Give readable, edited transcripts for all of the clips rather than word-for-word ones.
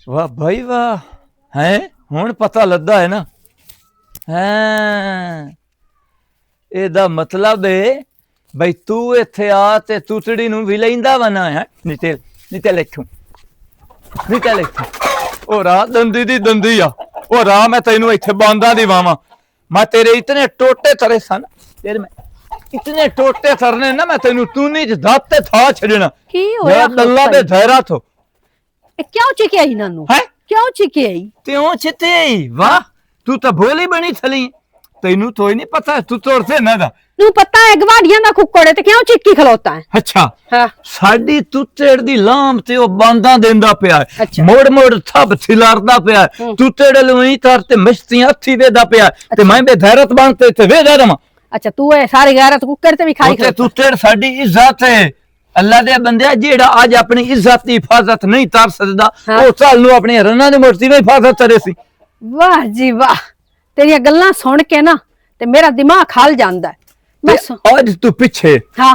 वाह भाई वाह है हुण पता लद्दा है ना। हाँ एदा मतलब है बई तू इत्थे आ ते तूतड़ी नूं भी लैंदा वा ना है निकल इत्थों निकल इत्थों। ओ राह दंदी दी दंदी आ ओ राह मैं तैनूं इत्थे बांदा दी वावां मैं तेरे इतने टोटे तरे सन तेरे में इतने टोटे तरने ना मैं तैनूं तूनी च दाते था छड़ना की होया दल्ला दे धैरा थो क्यों चिके आई नानू है क्यों चिके आई त्यों छिते वाह तू तो भोली बनी थली तेनू तो ही नहीं पता तू तोड़ते ना दा तू पता है गवाड़ियां दा कुक्कड़ ते क्यों चिक्की खलोता है। अच्छा हां साडी तुतेड़ दी लाम ते ओ बांदा देंदा पिया अच्छा। मोड़ मोड़ थब थिलारदा पिया तुतेड़ लई तार ते मस्तियां हथी वेदा पिया ते मैं बेधैरत बनते ते वेदा रमा। अच्छा तू है सारी गैरत कुक्कड़ ते भी खाई खलोता तुतेड़ साडी इज्जत है अल्लाह दे बंदे जेड़ा आज अपनी इज्जत दी हिफाजत नहीं कर सकदा ओ चल नु अपनी रन्ना दी मूर्ति में हिफाजत करे सी। वाह जी वाह तेरी गल्लां सुन के ना ते मेरा दिमाग खाल जांदा है। बस आज तू पीछे हां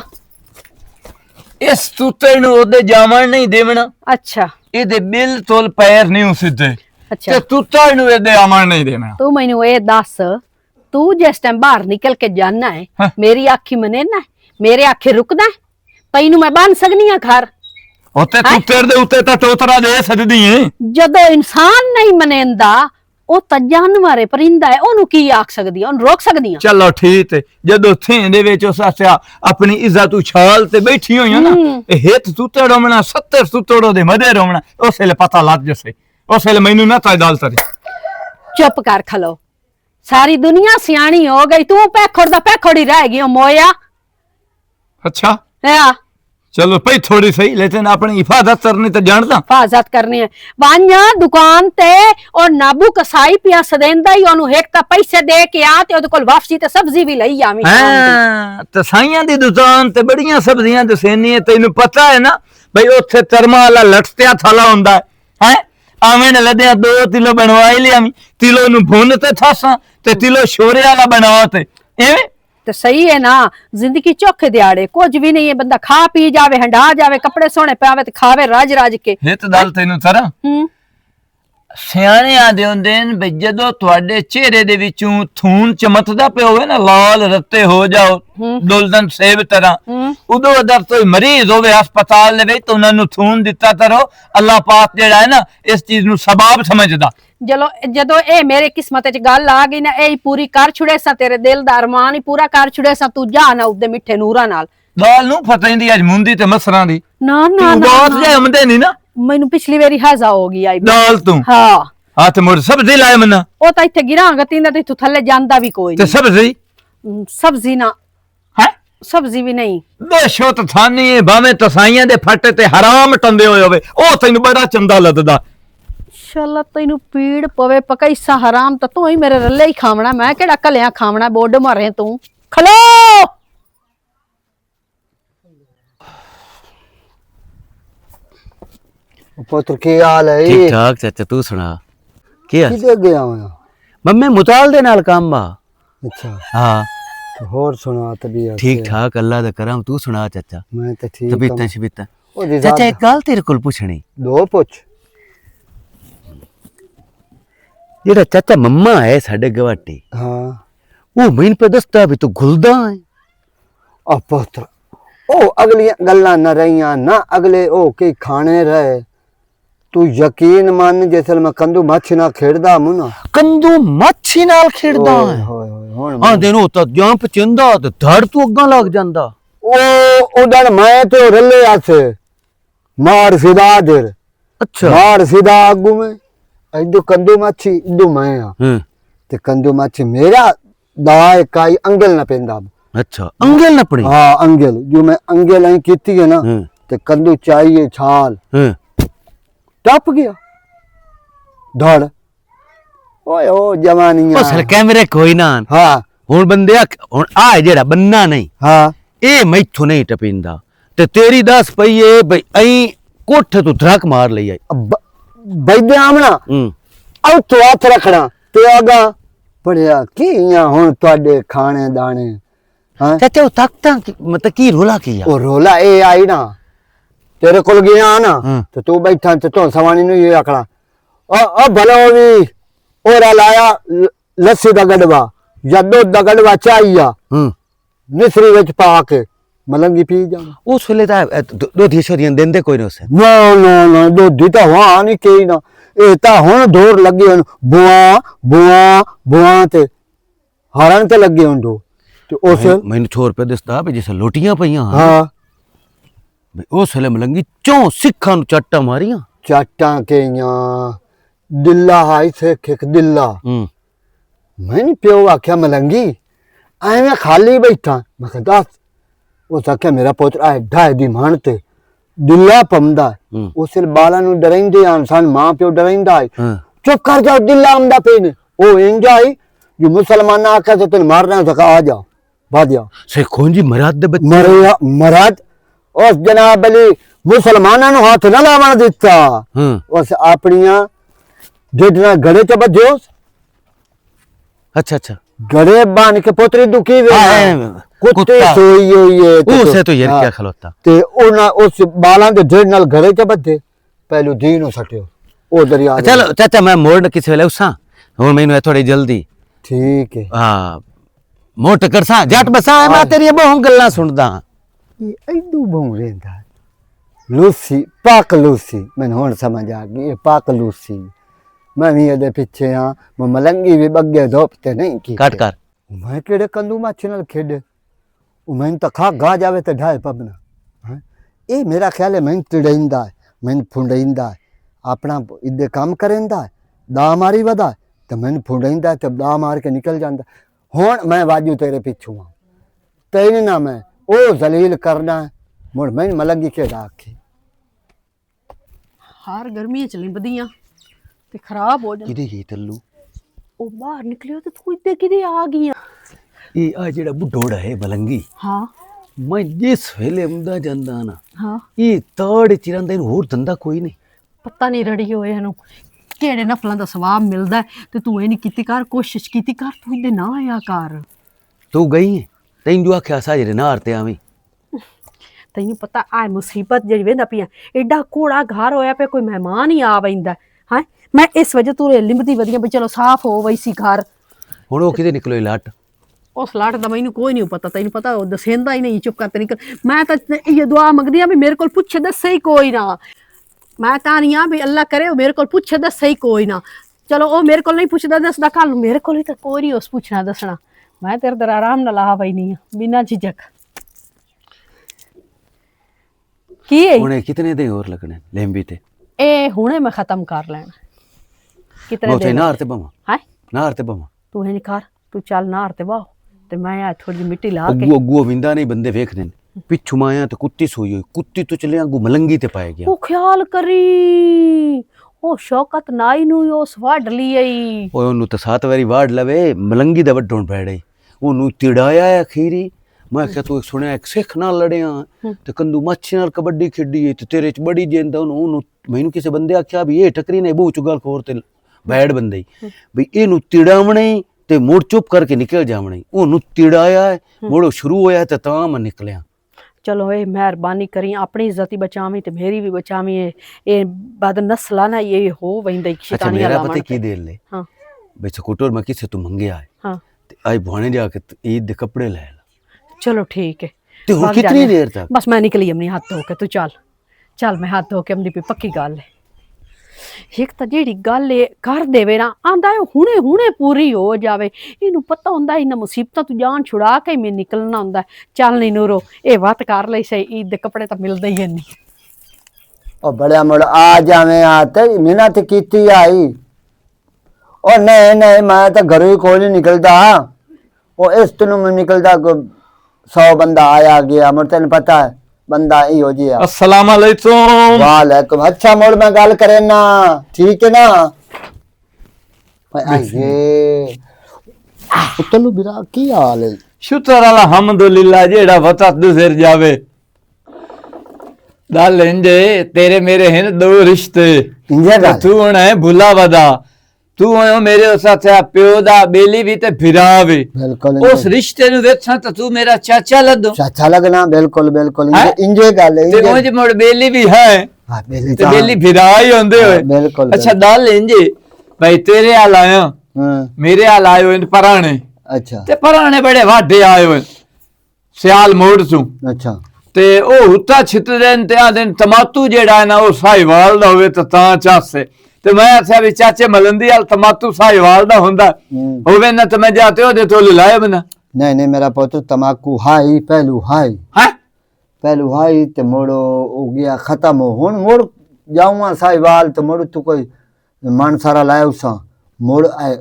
इस तुतेड़ नु ओदे जावण नहीं देवना। अच्छा एदे बिल तोल पैर नहीं सीधे अच्छा ते तुतेड़ नु एदे आमण नहीं देना। तू मैनू ए दस तू जिस टाइम बाहर निकल के जाना है हाँ। मेरी आखी मने ना मेरे आखे रुकदा है तैनू मैं बन सकनी हां घर ओते तुतेड़ दे उते ता टोतरा दे सकदी है जदों इंसान नहीं मनेंदा ओ ता जानवर है परिंदा है ओनू की आख सकदी ओनू रोक सकदी हां। चलो ठीक है जदों थे दे विच उस आस्या अपनी इज्जत उछाल ते बैठी होई ना ए हेत तुतेड़ रोमना 70 तुतेड़ो दे मदे रोमना उसले पता लग जसे उसले मैनू ना ता दाल तरी चुप कर खलो सारी दुनिया सियाणी हो गई तू पैखड़ दा पैखड़ ही रह गई मोया। अच्छा हां चलो भाई थोड़ी सही लेकिन अपनी हिफाजत करनी तो जानदा हिफाजत करनी है वान्या दुकान ते और नाबू कसाई पिया सदेंदा ही ओनू एक ता पैसे दे के आ ते ओदे कोल वापसी ते सब्जी भी लई आवी। हां ते साईयां दी दुकान ते बड़ियां सब्जियां ते सेनी है तैनू पता है ना भाई ओथे तरमा वाला लटत्या थाला हुंदा है आवें लद्या 2 किलो बनवाई लियावी किलो नु भुन ते थासा ते किलो छोरे वाला बनाओ ते एवें तो सही है ना जिंदगी चौखे दिहाड़े कुछ भी नहीं है बंदा खा पी जावे हंडा जावे कपड़े सोने पावे ते खावे राज राज के हित दल तैनू थरा सियाणे आदे हुंदे ने बई जदों तुहाडे चेहरे दे विचों थून चमकदा पिया होवे ना लाल रत्ते हो जाओ दुल्हन सेब तरह उदों अदर कोई मरीज होवे अस्पताल दे विच तो उन्हां नू थून दिता करो अल्लाह पाक जेड़ा है ना इस चीज नू सबाब समझदा। चलो जदों ए मेरे किस्मत च गल आ गई ना ए पूरी कर छुड़े सा तेरे दिल दा अरमान ही पूरा कर छुड़े सा तू जा ना उदे मिठे नूरां नाल दाल नू फतेंदी अज मुंदी ते मसरां दी ना ना तू बात जे हमदे नहीं ना मैनू पिछली बारी हाजा हो गई आई दाल तू हां हाथ मुड़ सब्जी लाए मना ओ ता इथे गिरांगा तींदा ते तू थल्ले जांदा भी कोई ते नहीं सब्जी सब्जी ना है सब्जी भी नहीं बेशो तो थानी है भावे तसाइयां दे फटे ते हराम टंदे होए होवे ओ तैनू बड़ा चंदा लददा शाला तैनू पीड़ पवे पकैसा हराम ता तू ही मेरे रल्ले ही खावना मैं केड़ा कलिया खावना बोड मारे तू खलो पुत्र की हाल है ठीक ठाक चाचा तू सुना क्या किधर गया हूं मम्मी मुताल दे नाल काम बा। अच्छा हाँ तो होर सुना तबीयत ठीक ठाक अल्लाह दा करम तू सुना चाचा मैं तो ठीक तबीयत शबीयत ओ जी चाचा एक गल तेरे कोल पुछनी दो पुछ जेड़ा चाचा मम्मा है साडे गवाटी हां वो मैन पे दसदा भी तू घुलदा है ओ पुत्र ओ अगली गल्ला न रहियां ना अगले ओ के खाने रहे तू यकीन मान जैसे मैं कंदू मच्छी ना खेड़दा हूं ना कंदू मच्छी नाल खेड़दा है हुन हां देनो ता जंप चिंदा ते धड़ तू अग्गा लग जांदा ओ उधर मैं तो रले आसे मार फिदा देर अच्छा मार फिदा आगू में इदू कंदू मच्छी इदू मैं हां ते कंदू मच्छी मेरा दाए काई अंगल ना पेंदा अच्छा अंगल ना पड़ी हां अंगल जो मैं अंगल आई कीती है ना ते कंदू चाहिए छाल टप गया धड़ ओए ओ जवानियां असल कैमरे कोई ना हां हुन बंदे हुन आ जेड़ा बन्ना नहीं हां ए मैथों नहीं टपिंदा ते तेरी दस पई ए भाई आई कोठे तू धड़क मार लई आई बैदे आमना औ तो हाथ रखना ते आगा पड़िया की इयां हुन ਤੁਹਾਡੇ खाने दाने हां चाचा तकता मतलब की रोला किया ओ रोला ए आई ना तेरे कोल गया ना तो तू बैठा ते तो सवानी नु ये आखड़ा ओ भलो भी ओरा लाया लस्सी दा गड़वा या दूध दा गड़वा चाहिए मिसरी विच पा के मलंगी पी जा उस वेले ता दूधी छोरियां देंदे कोई नहीं उसे ना ना ना दूधी तो वहां नहीं कही ना ए ता हुन दौर लगे हन बुआ बुआ बुआ ते हरण ते लगे हन दो ते उस मैंने 100 रुपए दसदा भी जैसे लोटियां पईयां हां उस वेले मलंगी चों सिखां नु चट्टा मारियां चाटा केयां दिल्ला हाई से खिक दिल्ला मैंने प्यो आख्या मलंगी एवें खाली बैठा मैं कहा दस उस आख्या मेरा पुत्र आए ढाई दी मान ते दिल्ला पमदा उस बाला नु डराइंदे आन सन मां प्यो डराइंदा है चुप कर जाओ दिल्ला आमदा पे ने ओ इंज आई जो मुसलमान आख्या तो तेन मारना सका आ जाओ भाग जाओ से खोंजी मराद दे बच्चे मरिया मराद उस जनाब अली मुसलमाना नु हाथ ना लावण दिता उस अपनिया जेडना गड़े च बजो अच्छा अच्छा गड़े बांध के पोतरी दुखी वे कुत्ते सोई हुई है उसे तो यार क्या खलोता ते ओना उस बालां दे ढेर नाल गड़े च बजे पहलू दीन सटियो ओ दरिया चलो चाचा मैं मोड़ किस वेले उसा हुन मैनू थोड़ी जल्दी ठीक है हां मोट कर सा जट बसा मैं तेरी बहुत गल्ला सुनदा ये ऐदू बहु रेंदा लूसी पाक लूसी मैंने हुन समझ आ गई ये पाक लूसी मैं भी ये पीछे हां मैं मलंगी भी बग्गे धोपते नहीं की काट कर मैं केड़े कंदू माछी नाल खेडे मैं तो खा गा जावे तो ढाई पबना हैं ए मेरा ख्याल है मैं तिड़ेंदा मैं फुंडेंदा अपना इदे काम करेंदा दा मारी वदा तो मैं फुंडेंदा तो दा मार के निकल जांदा हुन मैं वाजू तेरे पिछू हां तेन ना मैं ओ जलील करना मुड़ मैं मलंगी के डाके हार गर्मियां चली बदियां ते खराब हो जान किदे ही तल्लू ओ बाहर निकलियो ते तू इदे किदे आ गईया ये आ जेड़ा बुढ़ोड़ा है मलंगी हां मैं जिस वेले उमदा जांदा ना हां ये तड़ चिरंदे होर धंधा कोई नहीं पता नहीं रड़ी होए हनु केड़े नफलां दा सवाब मिलदा है ते तू ए नहीं कीती कर कोशिश कीती कर तू इदे ना आया कर तू गई है तैन जो आख्या सा जेरे नार ते आवी तैनू पता आ मुसीबत जेड़ी वेंदा पिया एडा कोड़ा घर होया पे कोई मेहमान ही आ वैंदा हैं मैं इस वजह तू लिंबदी वदियां भी चलो साफ हो वैसी घर हुन ओ किदे निकलो लाट उस लाट दा मैनू कोई नहीं पता तैनू पता ओ दसेंदा ही नहीं चुप करते निकल मैं तो ये दुआ मंगदी आ भी मेरे कोल पुछे दसे ही कोई ना मैं तां नहीं आ भी अल्लाह करे ओ मेरे कोल पुछे दसे ही कोई ना चलो ओ मेरे कोल नहीं पुछदा दसदा कल मेरे कोल ही तो कोई नहीं उस पुछना दसना मैं तेरे दर आराम नाल आ बैनी बिना झिझक की है हुने कितने दिन और लगने लेंबी ते ए हुणे मैं खत्म कर लेना कितने दिन नार ते बमा है नार ते बमा तू है निकार तू चल नार ते वाह ते मैं आ थोड़ी मिट्टी ला के अगू अगू विंदा नहीं बंदे वेखने पिछू माया तो कुत्ती सोई हुई कुत्ती तो चले अगू मलंगी ते पाए गया ओ ख्याल करी ओ शौकत नाई नु उस वाड लियई ओए ओनु तो 7 वारी वाड लवे मलंगी दा वड्डों पैड़े ओनु तिड़ाया है खीरी मैं क्या तू सुनया एक सिख नाल लड़िया ते कंदू मच्छी नाल कबड्डी खेडी ते तेरे च बड़ी जेंदा ओनु मैनू किसे बंदे आख्या भी ये टकरी ने बहु चुगल खोर ते बैड बंदे भी एनु तिड़ावणे ते मुड़ चुप करके निकल जावणे ओनु तिड़ाया है मुड़ शुरू होया ते तां मैं निकलिया चलो ए मेहरबानी करी अपनी इज्जत ही बचावी ते मेरी भी बचावी ए बाद नस्ला ना ये हो वंदे शैतानी मेरा अलामा पता की देर ले हां बे स्कूटर में किसे तू मंगया है हां ते आई भाने जाके ईद दे कपड़े ले चलो ठीक है ते हुन कितनी देर तक बस मैं निकली अपनी हाथ धो के तू चल चल मैं हाथ धो के अपनी पे पक्की गल है एक तो जेड़ी गल है कर देवे ना आंदा है हुणे हुणे पूरी हो जावे इनू पता हुंदा इना मुसीबतां तू जान छुड़ा के मैं निकलना हुंदा चल नहीं नूरो ए बात कर ले सही ईद दे कपड़े तो मिलदे ही नहीं ओ बड़ा मुड़ आ जावे आते मेहनत कीती आई ओ नहीं नहीं मैं तो घरों ही कोई नहीं निकलदा ओ इस तनु में निकलदा 100 बंदा आया गया मुड़ तेन पता है बंदा ही हो जिया अस्सलाम वालेकुम वालेकुम अच्छा मोड़ में गल करे ना ठीक है ना आइए उतलू बिरा की हाल है शुक्र अल्हम्दुलिल्लाह जेड़ा वता दुसर जावे दल इंजे तेरे मेरे हैं दो रिश्ते इंजे गल तू हुण है भुला वदा तू हो मेरे साथ प्यो दा बेली भी ते फिरा भी बिल्कुल उस रिश्ते नु वेखा तो तू मेरा चाचा लदो चाचा लगना बिल्कुल बिल्कुल इंजे गल है ते मुझे मोड़ बेली भी है ਹਾਂ ਬੇਲੀ ਤੇ ਬੇਲੀ ਫਿਰਾ ਹੀ ਹੁੰਦੇ ਹੋਏ ਬਿਲਕੁਲ ਅੱਛਾ ਦਲ ਇੰਜੇ ਭਾਈ ਤੇਰੇ ਹਾਲ ਆਇਆ ਹਾਂ ਮੇਰੇ ਹਾਲ ਆਏ ਹੋਏ ਨੇ ਪਰਾਣੇ ਅੱਛਾ ਤੇ ਪਰਾਣੇ ਬੜੇ ਵਾਢੇ ਆਏ ਹੋਏ ਸਿਆਲ ਮੋੜ ਤੋਂ ਅੱਛਾ ਤੇ ਉਹ ਹੁੱਤਾ ਛਿੱਤਦੇ ਨੇ ਤੇ ਆਦੇ ਨੇ ਤਮਾਤੂ ਜਿਹੜਾ ਹੈ ਨਾ ਉਹ ਸਾਹੀਵਾਲ ਦਾ ਹੋਵੇ ਤਾਂ ਚਾਸੇ ਤੇ ਮੈਂ ਆਖਿਆ ਵੀ ਚਾਚੇ ਮਲੰਦੀ ਵਾਲ ਤਮਾਤੂ ਸਾਹੀਵਾਲ ਦਾ ਹੁੰਦਾ ਹੋਵੇ ਨਾ ਤੇ ਮੈਂ ਜਾਤੇ ਉਹਦੇ ਤੋਂ ਲਾਇਆ ਬਣਾ नहीं नहीं मेरा पुत्र तमाकू हाई पहलू हाई है पहलू हाई ते मोड़ो हो गया खत्म हो हुन मोड़ जाऊंगा साहिवाल तो मोड़ तू कोई मन सारा लाया उसा मोड़ आए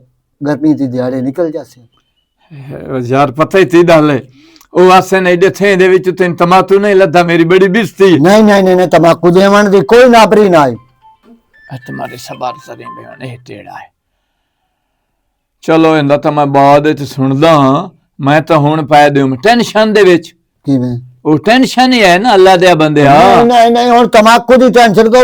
गर्मी दी दिहाड़े निकल जासे यार पता ही थी डाले ओ आसे नहीं दे थे दे विच तैन तमाकू नहीं लद्दा मेरी बड़ी बिस्ती नहीं नहीं नहीं नहीं तमाकू देवन दी कोई नाबरी ना आई तुम्हारे सबार सरे बयान ਇਹ ਟੇੜਾ ਹੈ ਚਲੋ ਇਹਦਾ ਤਾਂ ਮੈਂ ਬਾਅਦ ਵਿੱਚ ਸੁਣਦਾ ਹਾਂ ਮੈਂ ਤਾਂ ਹੁਣ ਪੈ ਦਿਉ ਟੈਨਸ਼ਨ ਦੇ ਵਿੱਚ किवें ਉਹ ਟੈਨਸ਼ਨ ਹੀ ਹੈ ਨਾ ਅੱਲਾ ਦੇ ਬੰਦਿਆ नहीं नहीं नहीं हुन तमाकू दी टेंशन को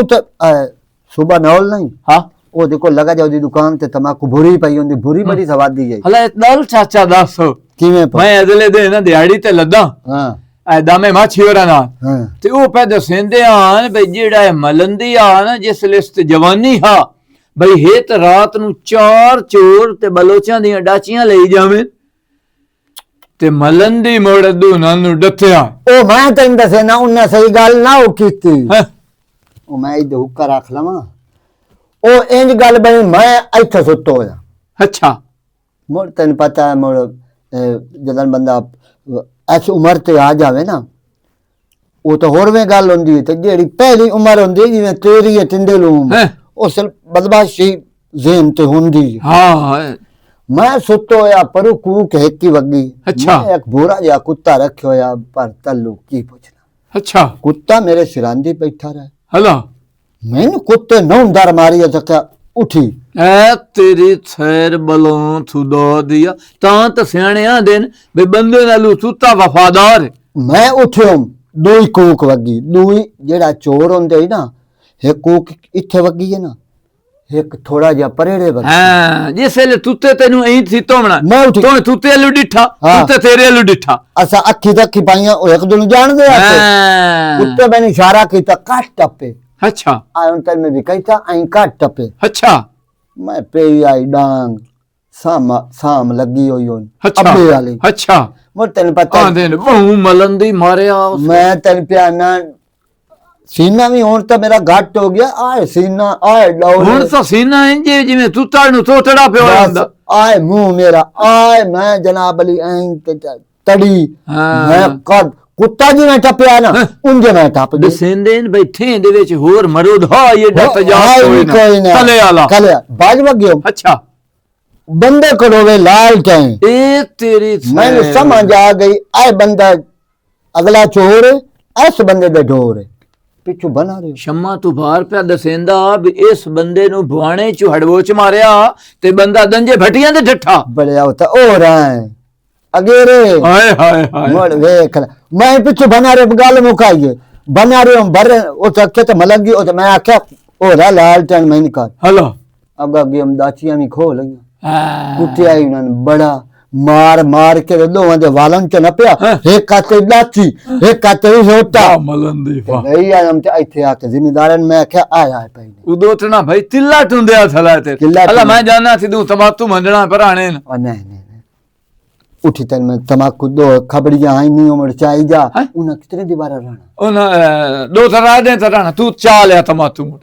सुबह नौल नहीं ਹਾਂ ओ देखो लगा जाओ दी दुकान ते तमाकू भूरी पई हुंदी भूरी बड़ी सवादी है ਹਲਾ ਦਲ ਚਾਚਾ ਦੱਸ किवें ਮੈਂ ਅਗਲੇ ਦਿਨ ਨਾ ਦਿਹਾੜੀ ਤੇ ਲੱਦਾ हां ਐਦਾਂ ਮੈਂ ਮਾਛੀ ਹੋਰਾਂ ਨਾਲ हां ਤੇ ਉਹ ਪੈ ਦਸਿੰਦੇ ਆਨ ਬਈ ਜਿਹੜਾ ਇਹ ਮਲੰਦੀ ਆ ਨਾ ਜਿਸ ਲਿਸਟ ਜਵਾਨੀ ਹਾ ਬਈ ਹੇਤ ਰਾਤ ਨੂੰ 4 ਚੋਰ ਤੇ ਬਲੋਚਾਂ ਦੀਆਂ ਡਾਚੀਆਂ ਲਈ ਜਾਵੇਂ ਤੇ ਮਲੰਦੀ ਮੋੜ ਦੂਨਾਂ ਨੂੰ ਡੱਥਿਆ ओ मैं तैन दसे ना उन्ने सही गल ना ओ कीती ਹੈਂ। ओ मैं इधर हुक्का रख लवां ओ इंज गल बनी मैं इत्थे सुत्तो होया ਅੱਛਾ मोड़ तैन पता है मोड़ जदन बंदा ऐसी उम्र ते आ जावे ना ओ तो होरवें गल हुंदी ते जेड़ी पहली उम्र हुंदी जिवें तेरी है टिंडे लूम हैं। उस बदमाशी ज़हन ते हुंदी ਹਾਂ मैं सुत्तो होया पर कूक हेकी वगी अच्छा। मैं एक भूरा जिहा कुत्ता रखियो होया पर तल्लू की पुछना ਅੱਛਾ कुत्ता मेरे सिरांदी बैठा रहे ਹਲਾ मैंने कुत्ते नौंदर मारी है तो क्या उठी ਐ ਤੇਰੀ ਖੈਰ ਬਲੋਂ ਥੁਦਾ ਦਿਆ ਤਾਂ ਸਿਆਣੇ ਆਂਦੇ ਨੇ ਵੀ ਬੰਦੇ ਨਾਲੋਂ ਸੁੱਤਾ ਵਫਾਦਾਰ ਹੈ। मैं उठ्यो दूई कूक वगी दूई जेड़ा चोर होंदे ही ना एक कूक इत्थे वगी है ना एक थोड़ा जिहा परेड़े वगी ਹਾਂ ਜਿਸ ਵੇਲੇ ਤੁੱਤੇ ਤੈਨੂੰ ਐਂ ਸੀ ਤੋਮਣਾ मैं उठी ਤੂੰ ਤੁੱਤੇ ਵੱਲੋਂ ਡਿੱਠਾ ਹਾਂ। ਤੁੱਤੇ तੇरे ਵੱਲੋਂ ਡਿੱਠਾ असा अखी तखी पाइया ओ एक दून जान दे आके ਹਾਂ कुत्ते मैंने इशारा कीता काट टपे ਅੱਛਾ आउं तन में भी कहता आई काट टपे ਅੱਛਾ मैं पे आई डांग साम लगी हुई होन ਅੱਛਾ अब्बे वाली ਅੱਛਾ मोर तन पता ਆਂਦੇ ਨੇ ਬਹੁ ਮਲੰਦੀ ਮਾਰਿਆ ਉਸ मैं तन प्याना सीना भी हुन तो मेरा घट हो गया आए सीना आए डौल ਹੁਣ ਤਾਂ ਸੀਨਾ ਇੰਜ ਜਿਵੇਂ ਤੁੱਤਾ ਨੂੰ ਤੋਤੜਾ ਪਿਆ ਹੁੰਦਾ आए मुंह मेरा आए मैं जनाब अली तड़ी हाँ। मैं कद कुत्ता जी मैं टपया ना उनजे मैं टप गई ਦਸਿੰਦੇ ਨੇ ਬੈਠੇ ਦੇ ਵਿੱਚ ਹੋਰ ਮਰੋਦ ਹਾ ਇਹ ਡੱਟ ਜਾ हाय भी कोई ना ਥਲੇ ਆਲਾ कले बाज वगियो ਅੱਛਾ बंदे करोवे लाल टाइम ਇਹ ਤੇਰੀ मैंने समझ आ गई आए बंदा अगला चोर है इस बंदे दे ढोर है पिछू बना रहे ਸ਼ਮਾ ਤੂੰ ਬਾਹਰ ਪਿਆ ਦਸਿੰਦਾ ਵੀ ਇਸ ਬੰਦੇ ਨੂੰ ਭਵਾਣੇ ਚ ਹੜਵੋ ਚ ਮਾਰਿਆ ਤੇ ਬੰਦਾ ਦੰਜੇ ਭਟੀਆਂ ਦੇ ਡੱਠਾ बड़े होता ओ रहा है अगेरे ਹਾਏ ਹਾਏ ਹਾਏ मोड़ देख ला मैं पिछू बना रहे गल मुकाइए बना रहे हम भर ओ तक तो मलंगी ओ तो मैं आख्या ओ रहा लाल टन मैं निकाल ਹਲੋ अब आगे हम दाचियां भी खो लगी ਹਾਂ कुत्ते आई उन्होंने बड़ा मार मार के दोवां दे वालन च नपया एक काते लाची एक काते होता ਮਲੰਦੀ ਵਾਹ भई हम ते इथे आके जिम्मेदारन मैं आख्या आया है पई ਉਦੋਂ ਤਣਾ ਭਾਈ ਤਿੱਲਾ ਟੁੰਦਿਆ ਥਲਾ ਤੇ ਤਿੱਲਾ ਹਲਾ ਮੈਂ ਟੁੰਦਿਆ। ਜਾਣਾ ਸੀ ਤੂੰ ਤਮਾਤੂ ਮੰਡਣਾ ਭਰਾਣੇ ਨੇ और नहीं नहीं नहीं उठी तन में तमाकू दो खबड़ियां आई नहीं उमड़ चाई जा हैं? उन्हें कितने दीवारा रहना ਉਹਨਾਂ ਦੋ ਤਰਾ ਦੇ ਤਰਾਣਾ ਤੂੰ ਚਾ ਲਿਆ ਤਮਾਤੂ ਮੁੜ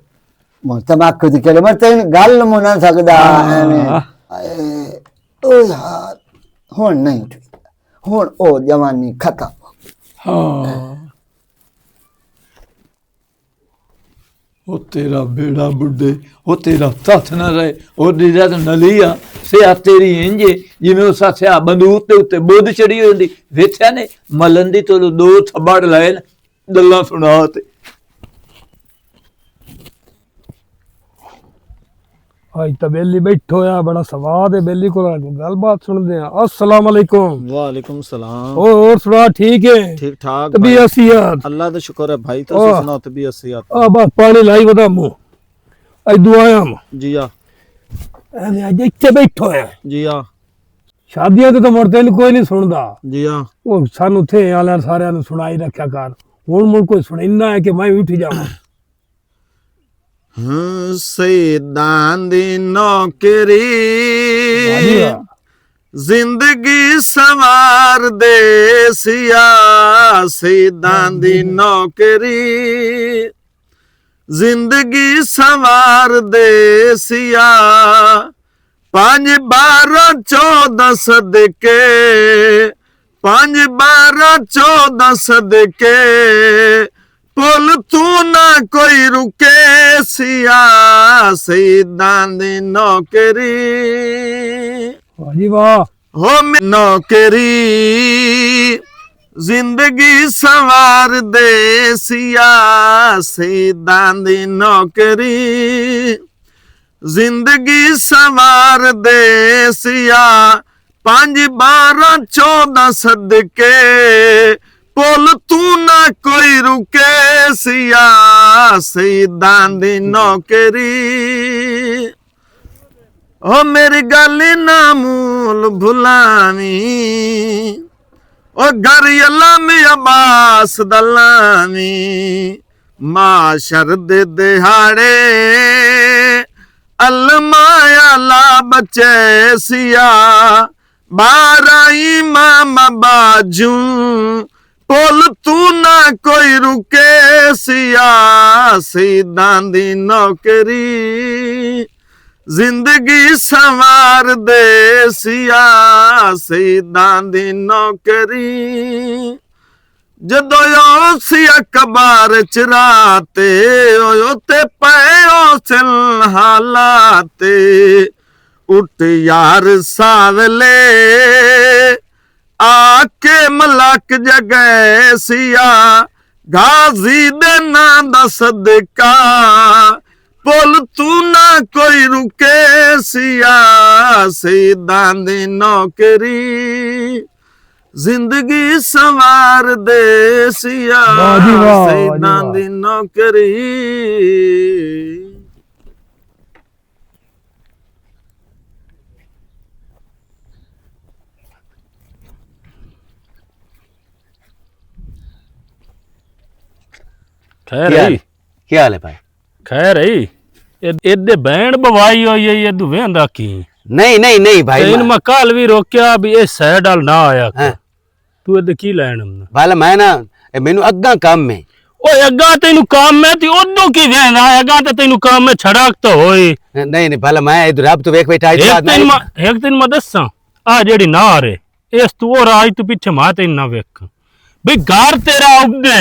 मोर तमाकू दी करे मर तेन गल मु ना सकदा एवें ओ यार हुन नहीं उठी हुन ओ जवानी खत्म ਹਾਂ ਉਹ ਤੇਰਾ ਬੇੜਾ ਬੁੱਢੇ ਉਹ ਤੇਰਾ ਤੱਥ ਨਾ ਰਹੇ ਉਹ ਜਿਹੜਾ ਤੇ ਨਲੀਆ ਸਿਆ ਤੇਰੀ ਇੰਜੇ ਜਿਵੇਂ ਉਹ ਸਾਥਿਆ ਬੰਦੂਕ ਤੇ ਉੱਤੇ ਬੁੱਧ ਚੜੀ ਹੋਈ ਹੁੰਦੀ ਵੇਖਿਆ ਨੇ ਮਲੰਦੀ ਤੋਂ ਦੋ ਥੱਬੜ ਲਏ ਨੇ ਗੱਲਾਂ ਸੁਣਾ ਤੇ ਅੱਜ ਤਾਂ ਬੇਲੀ ਬੈਠੋ ਆ ਬੜਾ ਸਵਾਦ ਹੈ ਬੇਲੀ ਕੋਲ ਗੱਲਬਾਤ ਸੁਣਦੇ ਆ अस्सलाम वालेकुम वालेकुम सलाम और सुना ठीक है ठीक ठाक तबीयत सियात अल्लाह का शुक्र है भाई तो ओह। सुनाओ तबीयत सियात आ बस पानी लाई वदा मुंह ਅੱਜ ਦੁਆਇਆ ਮੈਂ जी हाँ ਐਵੇਂ ਅੱਜ ਇੱਥੇ ਬੈਠੋ ਆ जी हाँ ਸ਼ਾਦੀਆਂ ਤੇ ਤਾਂ ਮੁੜ ਤੈਨੂੰ ਕੋਈ ਨਹੀਂ ਸੁਣਦਾ जी हाँ ਉਹ ਸਾਨੂੰ ਥੇ ਆਲਿਆਂ ਸਾਰਿਆਂ ਨੂੰ ਸੁਣਾਈ ਰੱਖਿਆ ਕਰ ਹੁਣ ਮੁੜ ਕੋਈ ਸੁਣਨਾ ਹੈ ਕਿ ਮੈਂ ਵੀ ਉੱਠ ਜਾਵਾਂ शहीदां दी नौकरी जिंदगी संवार दे सिया शहीदां दी नौकरी जिंदगी संवार दे सिया 5 12 14 सदके 5 12 14 सदके पुल तू ना कोई रुके सिया शहीदां दी नौकरी वाह जी वाह हो नौकरी जिंदगी संवार दे सिया शहीदां दी नौकरी जिंदगी संवार दे सिया 5 12 14 सदके पुल तू ना कोई रुके सिया शहीदां दी नौकरी ओ मेरी गल ना मूल भुलावी ओ घर अल्लाह में अब्बास दलावी माशर दे दिहाड़े अलमाया ला बचे सिया 12 इमाम बाजू पुल तू ना कोई रुके सिया शहीदां दी नौकरी जिंदगी संवार दे सिया शहीदां दी नौकरी जदों सी अखबार चराते ते पयो सिल हालाते उठ यार सावले आके मलक जगह सिया गाजी दे ना दा सदका पुल तू ना कोई रुके सिया शहीदां दी नौकरी जिंदगी संवार दे सिया वाह जी वाह, वाह जी शहीदां वाह। दी नौकरी खैर क्या ही क्या हाल है भाई खैर ही ਇਹਦੇ ਬੈਣ ਬਵਾਈ ਹੋਈ ਹੈ ਇਹ ਦੁਵੇਂਦਾ ਕੀ नहीं नहीं नहीं भाई ਤੈਨੂੰ ਮੈਂ ਕੱਲ ਵੀ ਰੋਕਿਆ ਵੀ ਇਹ ਸਾਈਡ ਵਾਲ ਨਾ ਆਇਆ ਕਰ। हाँ। ਤੂੰ ਇਹਦੇ ਕੀ ਲੈਣ ਆਉਂਦਾ भाला मैं ना मैनू अग्गा काम में ਓਏ ਅੱਗਾ ਤੈਨੂੰ ਕੰਮ ਹੈ ਤੇ ਉਦੋਂ ਕੀ ਵੇਂਦਾ ਅੱਗਾ ਤੇ ਤੈਨੂੰ ਕੰਮ ਹੈ ਛੜਕ ਤਾਂ ਹੋਏ नहीं नहीं भाला मैं इधर अब तो वेख बैठा इस बात ਇੱਕ ਦਿਨ ਮੈਂ ਦੱਸਾਂ ਆ ਜਿਹੜੀ ਨਾਰ ਹੈ ਇਸ ਤੂੰ ਉਹ ਰਾਜ ਤੂੰ ਪਿੱਛੇ ਮਾਂ ਤੈਨੂੰ ਨਾ ਵੇਖ ਵੀ ਘਰ ਤੇਰਾ ਉੱਡੇ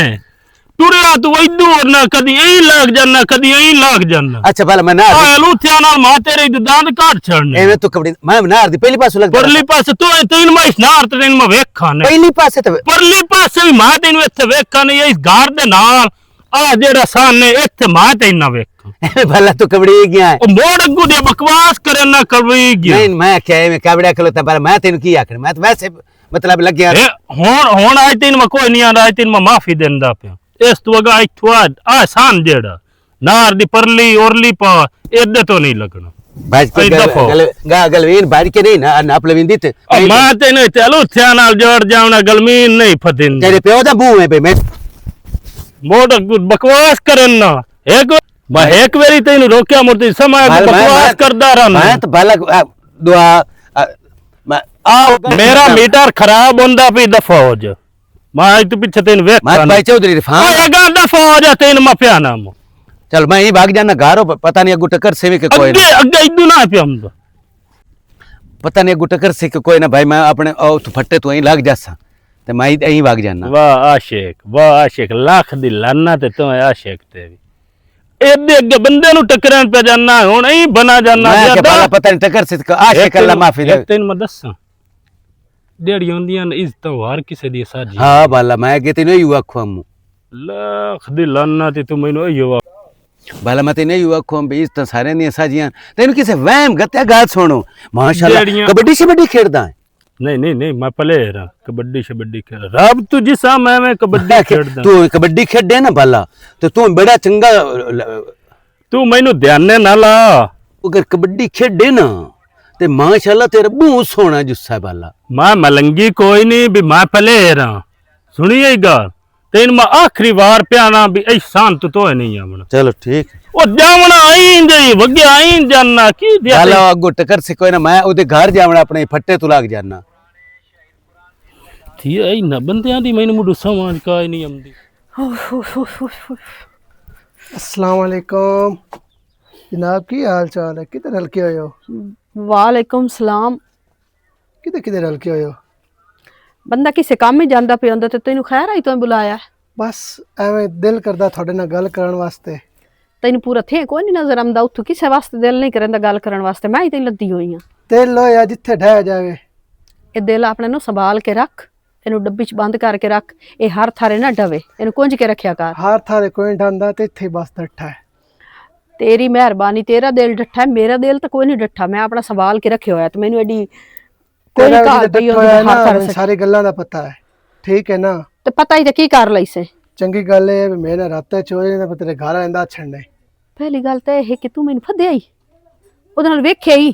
ਟੁਰਿਆ ਤੂੰ ਇਦੋਂ ਨਾ ਕਦੀ ਐਂ ਲੱਗ ਜਾਣਾ ਕਦੀ ਐਂ ਲੱਗ ਜਾਣਾ अच्छा भाला मैं ना ਆ ਲੂਥਿਆ ਨਾਲ ਮਾਂ ਤੇਰੇ ਦੇ ਦੰਦ ਕਾਟ ਛੜਨੇ एवे तो कबड्डी मैं नार दी पहली पास लग ਪਰਲੀ ਪਾਸੇ ਤੂੰ ਤੈਨੂੰ ਮੈਂ ਨਾਰ ਤੇ ਤੈਨੂੰ ਮੈਂ ਵੇਖਾਂ ਨੇ पहली पास तो ਪਰਲੀ ਪਾਸੇ ਵੀ ਮਾਂ ਤੈਨੂੰ ਇੱਥੇ ਵੇਖਾਂ ਨੇ ਇਸ ਘਰ ਦੇ ਨਾਲ ਆ ਜਿਹੜਾ ਸਾਹਮਣੇ ਇੱਥੇ ਮਾਂ ਤੈਨੂੰ ਨਾ ਵੇਖਾਂ एवे भाला तो कबड्डी गया है ਉਹ ਮੋੜ ਅੱਗੂ ਦੇ ਬਕਵਾਸ ਕਰਨ ਨਾ ਕਰਵੀ ਗਿਆ नहीं मैं क्या है मैं कबड्डी खलोता भाला मैं तेन की आखर मैं तो वैसे मतलब लग गया ਹੁਣ ਅੱਜ ਤੈਨੂੰ ਮੈਂ ਕੋਈ ਨਹੀਂ ਆਂਦਾ ਅੱਜ ਤੈਨੂੰ ਮੈਂ ਮਾਫੀ ਦਿੰਦਾ ਪਿਆ ਇਸ ਤੋਂ ਅਗਾ ਇੱਥੋਂ ਆ ਸਾਨ ਜਿਹੜਾ ਨਾਰ ਦੀ ਪਰਲੀ ਔਰਲੀ ਪਾ ਇਹਦੇ ਤੋਂ ਨਹੀਂ ਲੱਗਣਾ भाई को ऐ दफो। गलवीन बाहर के नहीं ना ना पलविंदी ते ਮਾਂ ਤੈਨੂੰ ਚਲੋ ਥਿਆ ਨਾਲ ਜੋੜ ਜਾਵਣਾ ਗਲਮੀਨ ਨਹੀਂ ਫਤਿੰਦਾ तेरे प्यो दा मुंह है बे मैं ਮੋੜ ਬਕਵਾਸ ਕਰਨ ਨਾ ਮੈਂ ਇੱਕ ਵਾਰੀ ਤੈਨੂੰ ਰੋਕਿਆ ਮੁਰਤੀ ਸਮਾਂ ਬਕਵਾਸ ਕਰਦਾ ਰਹਿਣਾ मैं तो भाला दुआ मैं ਆ ਮੇਰਾ ਮੀਟਰ ਖਰਾਬ ਹੁੰਦਾ ਵੀ ਦਫਾ ਹੋ ਜਾ ਮੈਂ ਅੱਜ ਤੋਂ ਪਿੱਛੇ ਤੈਨੂੰ ਵੇਖ मत भाई चौधरी इरफान ਓਏ ਅਗਾ ਦਫਾ ਹੋ ਜਾ ਤੈਨੂੰ ਮੈਂ ਪਿਆ ਨਾ चल मैं ही भाग जाना गारो पता नहीं अगू टक्कर से भी के कोई ਅੱਗੇ ਅੱਗੇ ਇਦੋਂ ਨਾ ਪਿਆ ਹੁੰਦਾ पता नहीं अगू टक्कर से के कोई ना भाई मैं अपने ओ तो फट्टे तो यहीं लग जासा ते मैं यहीं भाग जाना ਵਾਹ ਆਸ਼ਿਕ ਲੱਖ ਦੀ ਲਾਨਾ ਤੇ ਤੂੰ ਆਸ਼ਿਕ ਤੇ ਵੀ ਇਹਦੇ ਅੱਗੇ ਬੰਦੇ ਨੂੰ ਟੱਕਰਾਂ ਪੈ ਜਾਣਾ ਹੁਣ ਹੀ ਬਣਾ ਜਾਣਾ मैं के भाला पता नहीं टक्कर से आशिक अल्लाह माफी दे ਤੈਨੂੰ ਮੈਂ ਦੱਸਾਂ ਜਿਹੜੀ ਹੁੰਦੀਆਂ ਨੇ ਇੱਜ਼ਤ ਹਰ ਕਿਸੇ ਦੀ ਸਾਜੀ हां भाला मैं के तेने यू आखो हम ਲੱਖ ਦੀ ਲਾਨਾ ਤੇ ਤੂੰ ਮੈਨੂੰ ਇਹੋ भाला मैं तेने यू आखो हम इस तो सारे ने साजियां तेनु किसे वहम गत्या गाल सुनो माशाल्लाह ਜਿਹੜੀਆਂ- कबड्डी से बड़ी खेलदा है नहीं मैं प्लेयर हां कबड्डी शबड्डी खेल रब तू जिसा मैं कबड्डी खेलदा तू कबड्डी खेडे ना भाला तो तू बड़ा चंगा तू मैनू ध्यान ना ला अगर कबड्डी खेडे ना ते माशाल्लाह तेरा मुंह सोना जुस्सा भाला मैं मलंगी कोई नहीं भी मैं प्लेयर हां सुनिए गल तेन मैं आखिरी बार प्याना भी एहसान तो नहीं आमना चलो ठीक है। ओ जावना आईन जाई वगे आईन जानना की दिया चलो अगो टकर से कोई ना मैं उदे घर जावना अपने फट्टे तू लाग जाना थी आई ना बंदियां दी मैंने मुडू समझ का नहीं आमदी अस्सलाम वालेकुम जनाब की हाल चाल है किधर हल्के होए हो वालेकुम सलाम। किधर किधर हल्के होए हो ਬੰਦਾ ਕਿਸੇ ਕੰਮ ਹੀ ਜਾਂਦਾ ਪਿਆ ਹੁੰਦਾ ਤੇ ਤੈਨੂੰ ਖੈਰ ਆਈ ਤੂੰ ਬੁਲਾਇਆ बस ਐਵੇਂ ਦਿਲ ਕਰਦਾ ਤੁਹਾਡੇ ਨਾਲ ਗੱਲ ਕਰਨ ਵਾਸਤੇ ਤੈਨੂੰ ਪੂਰਾ ਥੇ ਕੋਈ ਨਹੀਂ ਨਜ਼ਰ ਆਉਂਦਾ ਉੱਥੋਂ ਕਿਸੇ ਵਾਸਤੇ ਦਿਲ ਨਹੀਂ ਕਰਦਾ ਗੱਲ ਕਰਨ ਵਾਸਤੇ ਮੈਂ ਹੀ ਤੈਨੂੰ ਲੱਦੀ ਹੋਈ ਆ ਦਿਲ ਹੋਇਆ ਜਿੱਥੇ ਢਹਿ ਜਾਵੇ ਇਹ ਦਿਲ ਆਪਣੇ ਨੂੰ ਸੰਭਾਲ ਕੇ ਰੱਖ ਇਹਨੂੰ ਡੱਬੀ 'ਚ ਬੰਦ ਕਰਕੇ ਰੱਖ ਇਹ ਹਰ ਥਾਰੇ ਨਾ ਡਵੇ ਇਹਨੂੰ ਕੁੰਝ ਕੇ ਰੱਖਿਆ ਕਰ ਹਰ ਥਾਰੇ ਕੋਈ ਢਾਂਦਾ ਤੇ ਇੱਥੇ ਬਸ ਡੱਠਾ ਹੈ ਤੇਰੀ ਮਿਹਰਬਾਨੀ ਤੇਰਾ ਦਿਲ ਡੱਠਾ ਹੈ ਮੇਰਾ ਦਿਲ ਤਾਂ ਕੋਈ ਨਹੀਂ ਡੱਠਾ ਮੈਂ ਆਪਣਾ ਸੰਭਾਲ ਕੇ ਰੱਖਿਆ ਹੋਇਆ ਤੇ ਮੈਨੂੰ ਐਡੀ ਕੋਈ ਤੇਰਾ ਘਾਟ ਵੀ ਪਈ ਡੱਠਾ ਉਹਦੀ ਹੋਇਆ ਹਰ ਨਾ ਥਾਰੇ ਮੈਨੂੰ ਸਾਰੀ ਗੱਲਾਂ ਦਾ ਪਤਾ ਹੈ ਠੀਕ ਹੈ ਨਾ ਤੇ ਪਤਾ ਹੀ ਤੇ ਕੀ ਕਰ ਲਈ ਸੇ ਚੰਗੀ ਗੱਲ ਹੈ ਵੀ ਮੇਰੇ ਰਾਤੇ ਚੋਰੇ ਨੇ ਤੇਰੇ ਘਰ ਆਂਦਾ ਛੱਡਣੇ ਪਹਿਲੀ ਗੱਲ ਤਾਂ ਇਹ ਕਿ ਤੂੰ ਮੈਨੂੰ ਫੱਦਿਆ ਹੀ ਉਹਦੇ ਨਾਲ ਵੇਖਿਆ ਹੀ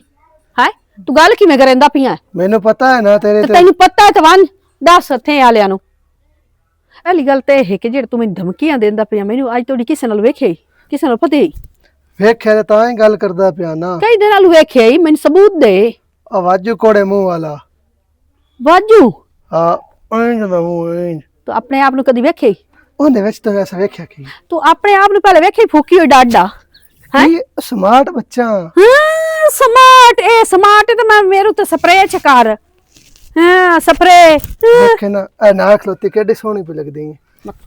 ਹੈ ਤੂੰ ਗੱਲ ਕਿਵੇਂ ਕਰੇਂਦਾ ਪਿਆ ਮੈਨੂੰ ਪਤਾ ਹੈ ਨਾ ਤੇਰੇ ਤੇ ਤੈਨੂੰ ਪਤਾ ਹੈ ਤਵਨ ਦੱਸ ਇੱਥੇ ਵਾਲਿਆਂ ਨੂੰ ਪਹਿਲੀ ਗੱਲ ਤਾਂ ਇਹ ਕਿ ਜਿਹੜਾ ਤੂੰ ਮੈਨੂੰ ਧਮਕੀਆਂ ਦਿੰਦਾ ਪਿਆ ਮੈਨੂੰ ਅੱਜ ਤੋੜੀ ਕਿਸੇ ਨਾਲ ਵੇਖਿਆ ਹੀ ਕਿਸੇ ਨਾਲ ਫੱਦਿਆ ਹੀ ਵੇਖਿਆ ਤਾਂ ਹੀ ਗੱਲ ਕਰਦਾ ਪਿਆ ਨਾ ਕਈ ਦਿਨ ਨਾਲ ਵੇਖਿਆ ਹੀ ਮੈਨੂੰ ਸਬੂਤ ਦੇ ਆਵਾਜ਼ੂ ਕੋੜੇ ਮੂੰਹ ਵਾਲਾ ਵਾਜੂ ਹਾਂ ਇੰਜ ਦਾ ਮੂੰਹ ਇੰਜ ਤੂੰ ਆਪਣੇ ਆਪ ਨੂੰ ਕਦੀ ਵੇਖਿਆ ਹੀ ਉਹਦੇ ਵਿੱਚ ਤਾਂ ਐਸਾ ਵੇਖਿਆ ਕੀ ਤੂੰ ਆਪਣੇ ਆਪ ਨੂੰ ਪਹਿਲੇ ਵੇਖਿਆ ਹੀ ਫੂਕੀ ਹੋਈ ਡਾਡਾ ਹੈ ਇਹ ਸਮਾਰਟ ਬੱਚਾ ਹਾਂ ਸਮਾਰਟ ਇਹ ਸਮਾਰਟ ਤੇ ਮੈਂ ਮੇਰੇ ਉੱਤੇ ਸਪਰੇਅ ਚ ਕਰ ਹਾਂ ਸਪਰੇਅ ਵੇਖੇ ਨਾ ਇਹ ਨਾ ਖਲੋਤੀ ਕਿੱਡੀ ਸੋਹਣੀ ਪਈ ਲੱਗਦੀ ਹੈ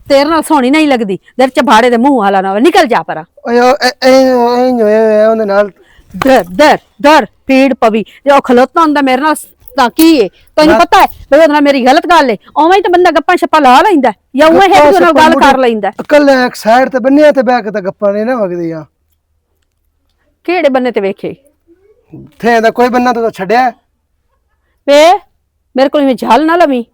ਤੇਰੇ ਨਾਲ ਸੋਹਣੀ ਨਹੀਂ ਲੱਗਦੀ ਦਰ ਚ ਭਾੜੇ ਦੇ ਮੂੰਹ ਵਾਲਾ ਨਾ ਨਿਕਲ ਜਾ ਪਰਾ ਓਏ ਇੰਜ ਹੋਇਆ ਉਹਦੇ ਨਾਲ ਦਰ ਦਰ ਦਰ ਪੀੜ ਪਵੀ ਜੇ ਉਹ ਖਲੋਤਾ ਹੁੰਦਾ ਮੇਰੇ ਨਾਲ ਤਾਂ ਕੀ ਹੈ ਤੈਨੂੰ ਪਤਾ ਹੈ ਬਈ ਉਹਦੇ ਨਾਲ ਮੇਰੀ ਗਲਤ ਗੱਲ ਹੈ ਉਵੇਂ ਹੀ ਤਾਂ ਬੰਦਾ ਗੱਪਾਂ ਛੱਪਾ ਲਾ ਲੈਂਦਾ ਜਾਂ ਉਵੇਂ ਹੈ ਉਹਦੇ ਨਾਲ ਗੱਲ ਕਰ ਲੈਂਦਾ ਇਕੱਲੇ ਇੱਕ ਸਾਈਡ ਤੇ ਬੰਨਿਆ ਤੇ ਬਹਿ ਕੇ ਤਾਂ ਗੱਪਾਂ ਨਹੀਂ ਨਾ ਵਗਦੀਆਂ ਕਿਹੜੇ ਬੰਨੇ ਤੇ ਵੇਖੇ ਥੇ ਦਾ ਕੋਈ ਬੰਨਾ ਤਾਂ ਛੱਡਿਆ ਵੇ ਮੇਰੇ ਕੋਲ ਇਵੇਂ ਝਾਲ ਨਾ ਲਵੀ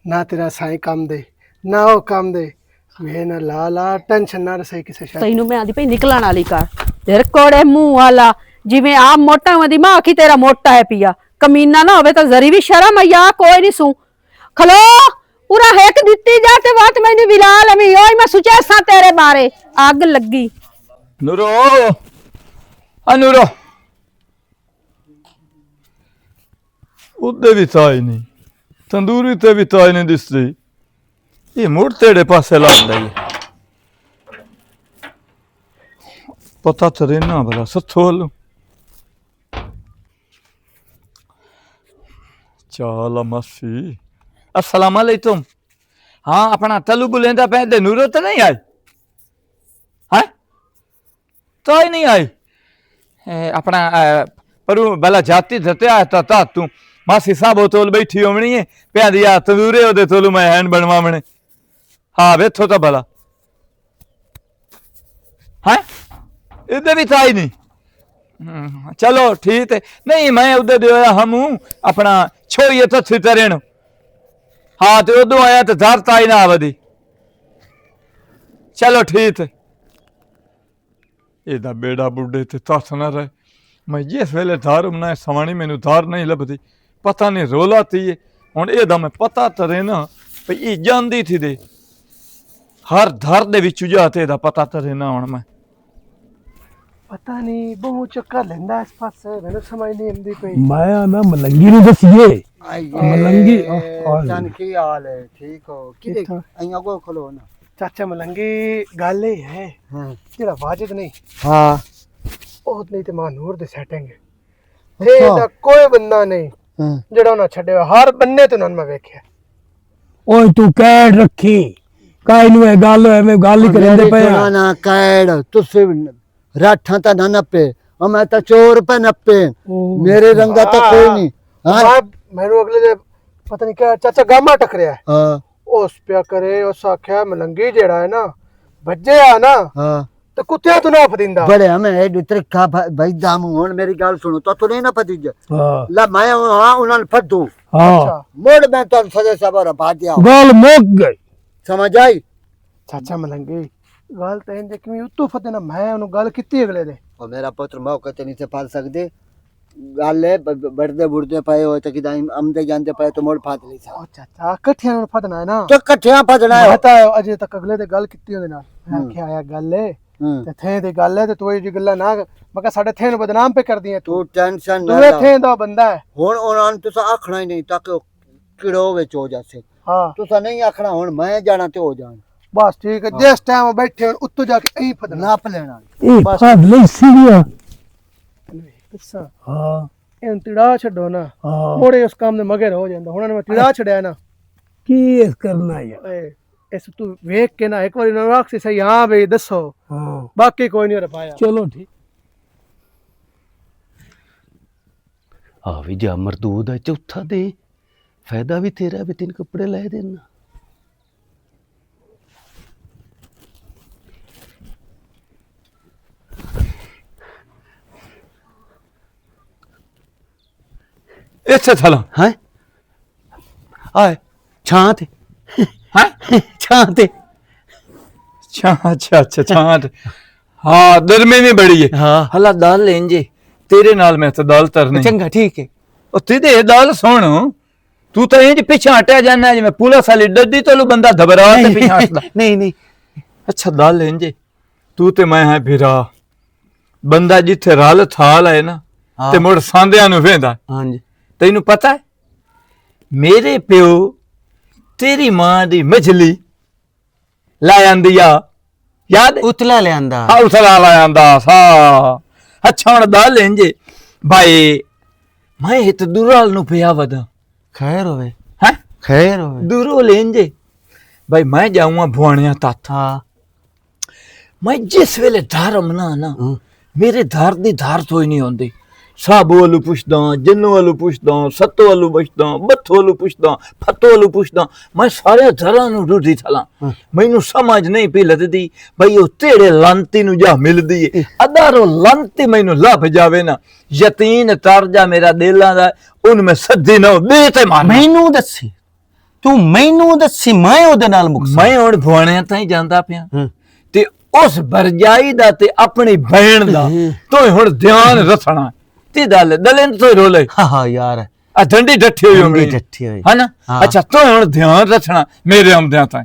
ਨਾ ਤੇਰਾ ਸਾਈ ਕੰਮ ਦੇ ਨਾ ਉਹ ਕੰਮ ਦੇ ਮੈਂ ਨਾ ਲਾ ਟੈਨਸ਼ਨ ਨਾ ਰਸਈ ਕਿਸੇ ਸ਼ਾਇਦ ਤੈਨੂੰ ਮੈਂ ਆਦੀ ਪਈ ਨਿਕਲਣ ਵਾਲੀ ਕਰ ਤੇਰੇ ਕੋੜੇ ਮੂੰਹ ਵਾਲਾ ਜਿਵੇਂ ਆ ਮੋਟਾ ਵਾਂ ਦੀ ਮਾਂ ਕੀ ਤੇਰਾ ਮੋਟਾ ਹੈ ਪਿਆ ਕਮੀਨਾ ਨਾ ਹੋਵੇ ਤਾਂ ਜ਼ਰੀ ਵੀ ਸ਼ਰਮ ਆਇਆ ਕੋਈ ਨਹੀਂ ਸੂ ਖਲੋ ਪੂਰਾ ਹੈਕ ਦਿੱਤੀ ਜਾ ਤੇ ਬਾਤ ਮੈਨੂੰ ਵਿਲਾ ਲਵੀ ਓਏ ਮੈਂ ਸੁਚਿਆ ਸਾਂ ਤੇਰੇ ਬਾਰੇ ਅੱਗ ਲੱਗੀ ਨੂਰੋ ਆ ਨੂਰੋ ਉਹਦੇ ਵੀ ਤਾਈ ਨਹੀਂ ਤੰਦੂਰੀ ਤੇ ਵੀ ਤਾਈ ਨਹੀਂ ਦਿਸਦੀ ਇਹ ਮੁੜ ਤੇੜੇ ਪਾਸੇ ਲਾਉਂਦਾ ਹੀ ਪਤਾ ਤੇਰੇ ਨਾ ਬਲਾ ਸੱਥੋਲ ਚਾਲ ਮਸੀ अस्सलाम अलैकुम हाँ अपना तलु बुलेंदा पहले नूरो तो नहीं आई है तो ही नहीं आई अपना पर भला जाती धते आया था तू मासी साहब तोल बैठी होनी है प्या दिया तंदूरे ओदे तोलू मैं हैंड बनवावने हाँ वेथो तो भला है इधर भी था ही नहीं चलो ठीक है नहीं मैं उधर दिया हम अपना छोइए तो थी तेरे हाँ तो उदू आया तो धर ताई ना आवदी चलो ठीक है एदा बेड़ा बुढ़े ते तस ना रहे मैं जिस वेले धार बनाए सवानी मैनू धार नहीं लभदी पता नहीं रोला थी हुण एदा मैं पता तरे ना भई ये जांदी थी दे हर धर दे विच जाते एदा पता तरे ना हुण मैं पता नहीं बहु चक्कर लेंदा इस पासे मैंने समझ नहीं आंदी पई मैं ना मलंगी नु दसिए मलंगी जान की हाल है ठीक हो किदे अइया को खोलो ना चाचा मलंगी गल ये है जेड़ा वाजिद नहीं हां ਉਹ ਨਹੀਂ ਤੇ ਮਾਂ ਨੂਰ ਦੇ ਸੈਟਿੰਗ ਤੇ ਇਹਦਾ ਕੋਈ ਬੰਦਾ ਨਹੀਂ ਜਿਹੜਾ ਉਹਨਾਂ ਛੱਡਿਆ ਹਰ ਬੰਨੇ ਤੇ ਉਹਨਾਂ ਮੈਂ ਵੇਖਿਆ ओए तू कैड रखी काई नु गल एवें गल ही करंदे पे ना ना कैड तुसे राठा ता ना नपे और मैं ता चोर पे नपे मेरे रंगा ता कोई नहीं हां ਮੈਨੂੰ ਅਗਲੇ ਦੇ ਪਤਾ ਨਹੀਂ ਕਿਆ ਚਾਚਾ ਗਾਮਾ ਟਕਰਿਆ हां ਉਸ ਪਿਆ ਕਰੇ ਉਸ ਆਖਿਆ ਮਲੰਗੀ ਜਿਹੜਾ ਹੈ ਨਾ ਵੱਜਿਆ ਨਾ हां ਤੇ ਕੁੱਤਿਆਂ ਤੋਂ ਨਾ ਫਦਿੰਦਾ बड़े हमें ए त्रिखा भाई दाम हुन मेरी गल सुनो तो नहीं ना फदीज हां ला मैं हां उन्हां फदू हां मोड़ मैं तो फदे सबर भाग गया गल मुक गई समझ आई ਚਾਚਾ ਮਲੰਗੀ ਗੱਲ ਤਾਂ ਇੰਜ ਕਿਵੇਂ ਉਤੋਂ ਫਤੇ ਨਾ ਮੈਂ ਉਹਨੂੰ ਗੱਲ ਕੀਤੀ ਅਗਲੇ ਦੇ और मेरा पुत्र मौके ते नहीं से पाल सकदे ਗੱਲ ਹੈ ਬੜਦੇ ਬੁੜਦੇ ਪਏ ਹੋਏ ਤੇ ਕਿਦਾਂ ਆਮਦੇ ਜਾਂਦੇ ਪਏ ਤਾਂ ਮੋੜ ਫਾਟ ਲਈ ਸਾ ਚਾਚਾ ਇਕੱਠਿਆਂ ਨੂੰ ਫੜਨਾ ਹੈ ਨਾ ਤੇ ਇਕੱਠਿਆਂ ਫੜਨਾ ਹੈ ਮੈਂ ਤਾਂ ਅਜੇ ਤੱਕ ਅਗਲੇ ਤੇ ਗੱਲ ਕੀਤੀ ਉਹਦੇ ਨਾਲ ਮੈਂ ਕਿਹਾ ਆਇਆ ਗੱਲ ਹੈ ਤੇ ਥੇ ਦੀ ਗੱਲ ਹੈ ਤੇ ਤੂੰ ਇਹ ਜੀ ਗੱਲਾਂ ਨਾ ਮੈਂ ਕਿਹਾ ਸਾਡੇ ਥੇ ਨੂੰ ਬਦਨਾਮ ਪੇ ਕਰਦੀ ਹੈ ਤੂੰ ਟੈਨਸ਼ਨ ਤੂੰ ਨਾ ਇਹ ਲੈ ਥੇ ਦਾ ਬੰਦਾ ਹੈ ਹੁਣ ਉਹਨਾਂ ਨੂੰ ਤੁਸੀਂ ਆਖਣਾ ਹੀ ਨਹੀਂ ਤਾਂ ਕਿ ਕਿੜੋ ਵਿੱਚ ਹੋ ਜਾਸੇ ਹਾਂ ਤੁਸੀਂ ਨਹੀਂ ਆਖਣਾ ਹੁਣ ਮੈਂ ਜਾਣਾ ਤੇ ਹੋ ਜਾਣ ਬਸ ਠੀਕ ਹੈ ਜਿਸ ਟਾਈਮ ਬੈਠੇ ਹੁਣ ਉੱਤੋਂ ਜਾ ਕੇ ਐਂ ਫੜਨਾ ਨਾਪ ਲੈਣਾ ਇਹ ਫਾਦ ਲਈ ਸੀਰੀਆ ਦੱਸਾਂ ਹਾਂ ਇਹਨੂੰ ਤਿੜਾ ਛੱਡੋ ਨਾ ਹਾਂ ਮੋੜੇ ਉਸ ਕੰਮ ਦੇ ਮਗਰ ਹੋ ਜਾਂਦਾ ਹੁਣ ਮੈਂ ਤਿੜਾ ਛੜਿਆ ਨਾ ਕੀ ਇਸ ਕਰਨਾ ਯਾਰ ਓਏ ਇਸ ਤੂੰ ਵੇਖ ਕੇ ਨਾ ਇੱਕ ਵਾਰੀ ਨਾ ਰੱਖ ਸੀ ਸਹੀ ਹਾਂ ਬਈ ਦੱਸੋ ਹਾਂ ਬਾਕੀ ਕੋਈ ਨਹੀਂ ਰਫਾਇਆ ਚਲੋ ਠੀਕ ਆ ਵੀ ਜਾ ਮਰਦੂਦ ਹੈ ਚੌਥਾ ਦੇ ਫਾਇਦਾ ਵੀ ਤੇਰਾ ਵੀ ਤਿੰਨ ਕੱਪੜੇ ਲੈ ਦੇਣਾ ਇੱਥੇ ਥਲਾ ਹੈ ਆਏ ਛਾਂ ਤੇ ਹੈ ਛਾਂ ਤੇ ਅੱਛਾ ਛਾਂਟ ਹਾਂ ਦਰਮੇ में बड़ी है हाँ हला दाल लेंजे तेरे नाल मैं तो दाल तरनी चंगा ठीक है ओ तेरे दाल सुन तू तो इंज पीछे हटया जाना जिवें पुलिस वाली डड्डी तो बंदा घबरा ते पीछे हटदा नहीं नहीं अच्छा दाल लेंजे तू ते मैं है भिरा बंदा जिथे रल थाल है ना हाँ। ते मुड़ सांदियां नु वेंदा हाँ जी तैनू पता है मेरे प्यो तेरी मां दी मछली ला आंदी आ याद है? उतला ले आंदा हाँ उसला ला आंदा सा अच्छा हुण दाल लेंजे भाई मैं हित दुराल नु पिया वदा खैर होवे हैं खैर होवे दूरो लेंजे भाई मैं जाऊंगा भुआणिया ताथा मैं जिस वेले धार मना ना मेरे धार दी धार तो ही नहीं होंदी साबू वालू पुछदा जन्नू वालू पुछदा सत्तो वालू पुछदा बत्थो वालू पुछदा फत्तो वालू पुछदा मैं सारे धरां नु ढूंढी थला मैनू समझ नहीं पी लगदी भाई ओ तेरे लांती नु जा मिलदी है अदारो लांती मैनू लभ जावे ना यकीन कर जा मेरा दिलां दा उन मैं सद्दी ना दे ते मार मैनू दसी तू मैनू दसी मैं ओदे नाल मुक्स मैं हुण भुआणिया ताईं ਜਾਂਦਾ ਪਿਆ ਤੇ ਉਸ ਭਰਜਾਈ ਦਾ ਤੇ ਆਪਣੀ ਭੈਣ ਦਾ ਤੂੰ ਹੁਣ ਧਿਆਨ ਰੱਖਣਾ ती दल दलें तो रोले हाँ यार आ डंडी डठी हुई होंगी डठी हुई है ना हाँ। अच्छा तो हुण ध्यान रखना मेरे आमदे ताईं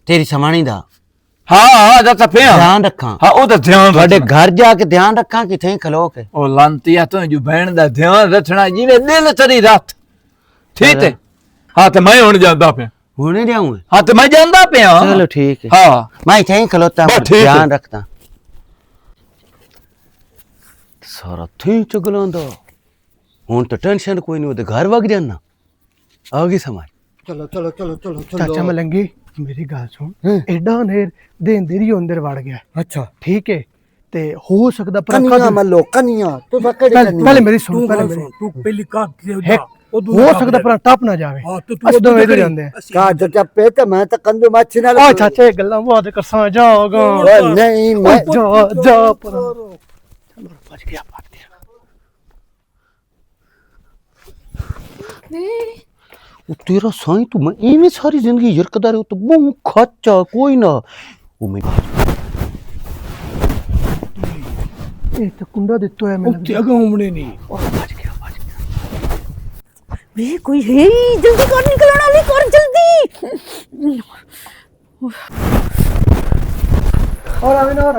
तेरी समाणी दा हाँ हाँ दा पिया ध्यान रखा हाँ ओ दा ध्यान ਤੁਹਾਡੇ रखना घर जाके ध्यान रखा कि थे खलो के ओ लांतिया तो जो बहन दा ध्यान रखना जिवें दिल तेरी रात ठीक है हाँ तो मैं हुण जांदा पिया हुणे जाऊं हाँ तो मैं जांदा पिया चलो ठीक है हाँ मैं थे खलोता बस ठीक है। ध्यान रखता सारा थी चगलांदा हुन तो टेंशन कोई नहीं ओदे घर वग जाना आ गई समझ ਚਲੋ ਚਲੋ ਚਲੋ ਚਲੋ ਚਾਚਾ ਮਲੰਗੀ ਮੇਰੀ ਗੱਲ ਸੁਣ ਐਡਾ ਨੇਰ ਦੇ ਅੰਦਰ ਹੀ ਅੰਦਰ ਵੜ ਗਿਆ ਅੱਛਾ ਠੀਕ ਹੈ ਤੇ ਹੋ ਸਕਦਾ ਪਰ ਕਨੀਆਂ ਮੱਲੋ ਕਨੀਆਂ ਤੂੰ ਬੱਕੜੀ ਪਹਿਲੇ ਮੇਰੀ ਸੁਣ ਪਹਿਲੇ ਮੇਰੀ ਤੂੰ ਪਹਿਲੀ ਕਾਟ ਦੇ ਹੋ ਸਕਦਾ ਪਰ ਟੱਪ ਨਾ ਜਾਵੇ ਹਾਂ ਤੇ ਅਸੀਂ ਦੋਵੇਂ ਇੱਧਰ ਜਾਂਦੇ ਆ ਕਾ ਚੱਪੇ ਤੇ ਮੈਂ ਤਾਂ ਕੰਦੂ ਮੱਛੀ ਨਾਲ ਓਏ ਚਾਚੇ ਗੱਲਾਂ ਬਾਤ ਕਰਸਾਂ ਜਾਗਾ ਓਏ ਨਹੀਂ ਮੈਂ ਜਾ ਪਰ ਚਲੋ ਭੱਜ ਗਿਆ ਭੱਜ ਗਿਆ ਉਹ ਤੇਰਾ ਸਾਈਂ ਤੂੰ ਮੈਂ ਐਵੇਂ ਸਾਰੀ ਜ਼ਿੰਦਗੀ ਯਰਕਦਾ ਰਿਹਾ ਤੂੰ ਬਹੁਤ ਖੱਚਾ ਕੋਈ ਨਾ ਉਹ ਮੈਂ ਇਹ ਤਾਂ ਕੁੰਡਾ ਦਿੱਤੋ ਹੈ ਮੈਨੂੰ ਉੱਤੇ ਅਗਾ ਹੁਮਣੇ ਨਹੀਂ ਭੱਜ ਗਿਆ वे कोई है ही, जल्दी कर निकलना नहीं कर जल्दी और आवे ना और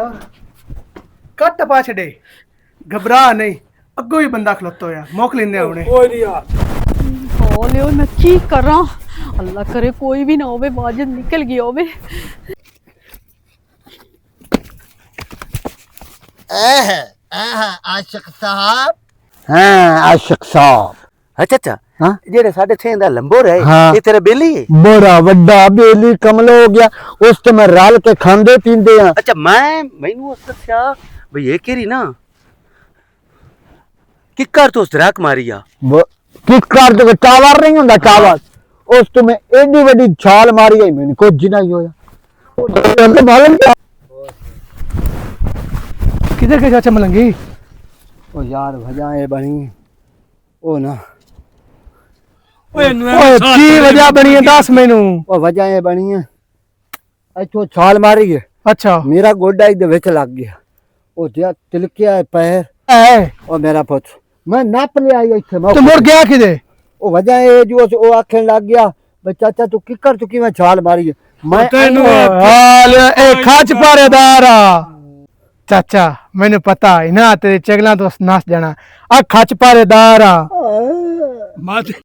कट पा छड़े घबरा नहीं अगो ही बंदा खलोतो है मोक लेने आवने ਕੋਈ ਨਹੀਂ ਯਾਰ बोले मैं की करा अल्लाह करे कोई भी ना होवे बाजन निकल गई होवे आशिक साहब हाँ आशिक साहब ਅੱਛਾ ਅੱਛਾ हाँ ਜਿਹੜੇ ਸਾਡੇ ਥੇ ਦਾ ਲੰਬੋਰ ਹੈ हाँ। ਇਹ ਤੇਰਾ ਬੇਲੀ ਹੈ बड़ा वड्डा बेली कमल हो गया उस ते मैं रल के खांदे पींदे हैं ਅੱਛਾ ਮੈਨੂੰ ਉਸ ਦੱਸਿਆ ਬਈ ਇਹ ਕਿਹੜੀ ਨਾ ਕਿੱਕਰ ਤੋਂ ਸਰਾਕ ਮਾਰੀ ਆ किस कर दो टावर नहीं होता टावर उस तो मैं एडी बड़ी छाल मारी गई मैंने कुछ जी नहीं होया मालूम क्या किधर के चाचा मलंगी ओ यार वजह बनी ओ ना ਓਏ ओए की वजह बनी है दस मेनू ओ वजह बनी है अच्छो छाल मारी है अच्छा मेरा गोडा इधर विच लग गया ओ दिया तिलकिया पैर है ओ मेरा पुत्र मैं नप लिया इत्थे तो मुड़ गया किदे? ओ वजह है जो ओ आखन लग गया भाई चाचा तू किकर चुकी मैं छाल मारी है। मैं तेनू हाल ए खच पारेदारा चाचा मैंने पता है ना तेरे चगला तो नास जाना आ खच पारेदारा माते